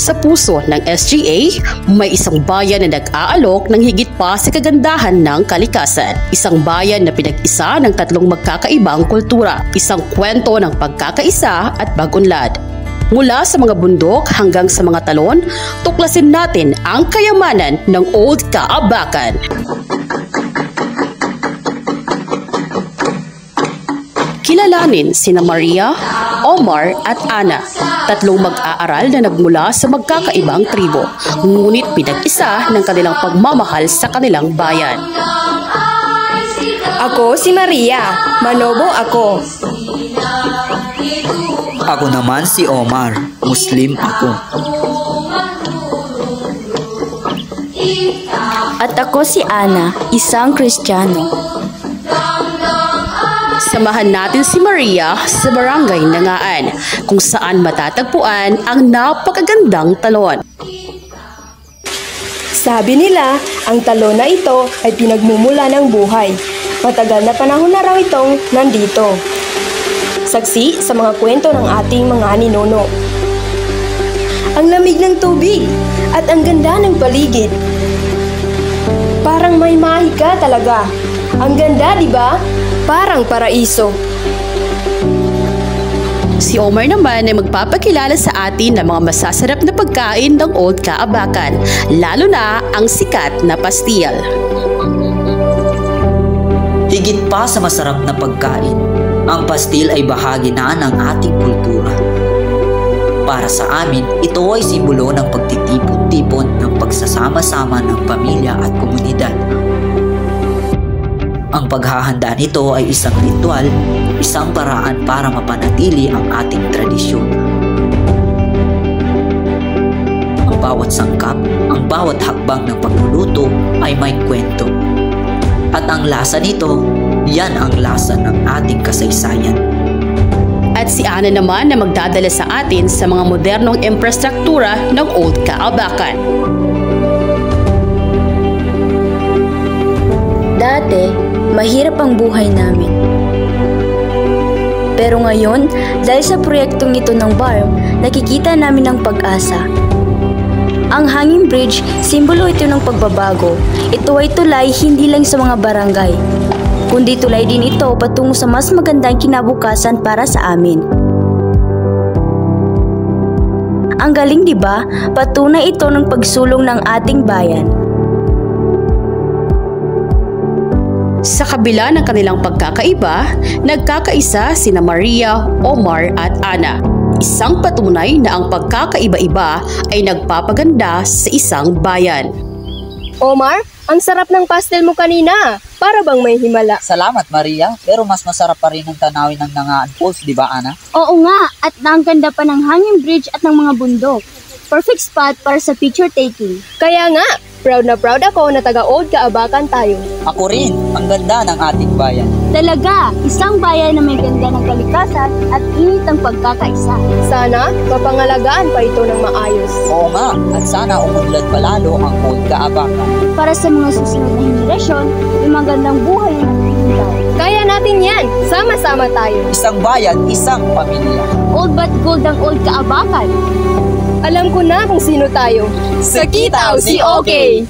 Sa puso ng SGA, may isang bayan na nag-aalok ng higit pa sa kagandahan ng kalikasan. Isang bayan na pinag-isa ng tatlong magkakaibang kultura. Isang kwento ng pagkakaisa at pag-unlad. Mula sa mga bundok hanggang sa mga talon, tuklasin natin ang kayamanan ng Old Kaabakan. Kilalanin sina Maria, Omar at Ana, tatlong mag-aaral na nagmula sa magkakaibang tribo, ngunit pinag-isa ng kanilang pagmamahal sa kanilang bayan. Ako si Maria, Manobo ako. Ako naman si Omar, Muslim ako. At ako si Ana, isang Kristiyano. Samahan natin si Maria sa Barangay Nangaan, kung saan matatagpuan ang napakagandang talon. Sabi nila, ang talon na ito ay pinagmumula ng buhay. Matagal na panahon na raw itong nandito. Saksi sa mga kwento ng ating mga ninuno. Ang lamig ng tubig at ang ganda ng paligid. Parang may mahika talaga. Ang ganda, di ba? Parang paraiso. Si Omar naman ay magpapakilala sa atin ng mga masasarap na pagkain ng Old Kaabakan, lalo na ang sikat na pastil. Higit pa sa masarap na pagkain, ang pastil ay bahagi na ng ating kultura. Para sa amin, ito ay simbolo ng pagtitipon-tipon ng pagsasama-sama ng pamilya at komunidad. Ang paghahanda nito ay isang ritual, isang paraan para mapanatili ang ating tradisyon. Ang bawat sangkap, ang bawat hakbang ng pagluluto ay may kwento. At ang lasa nito, yan ang lasa ng ating kasaysayan. At si Ana naman na magdadala sa atin sa mga modernong infrastruktura ng Old Kaabakan. Dati, mahirap ang buhay namin. Pero ngayon, dahil sa proyektong ito ng BARM, nakikita namin ang pag-asa. Ang hanging bridge, simbolo ito ng pagbabago. Ito ay tulay hindi lang sa mga barangay, kundi tulay din ito patungo sa mas magandang kinabukasan para sa amin. Ang galing, di ba? Patunay ito ng pagsulong ng ating bayan. Sa kabila ng kanilang pagkakaiba, nagkakaisa sina Maria, Omar at Ana. Isang patunay na ang pagkakaiba-iba ay nagpapaganda sa isang bayan. Omar, ang sarap ng pastel mo kanina. Para bang may himala? Salamat, Maria, pero mas masarap pa rin ang tanawin ng Nangaan Falls, di ba, Ana? Oo nga, at ang ganda pa ng hanging bridge at ng mga bundok. Perfect spot para sa picture taking. Kaya nga, proud na proud ako na taga-Old Kaabakan tayo. Ako rin, ang ganda ng ating bayan. Talaga, isang bayan na may ganda ng kalikasan at init ang pagkakaisa. Sana, mapangalagaan pa ito ng maayos. Oo nga, at sana umunlad palalo ang Old Kaabakan. Para sa mga susunod na henerasyon, may magandang buhay na naghihintay. Kaya natin yan! Sama-sama tayo! Isang bayan, isang pamilya. Old but gold ang Old Kaabakan. Alam ko na kung sino tayo. Sa Kitaw si OK!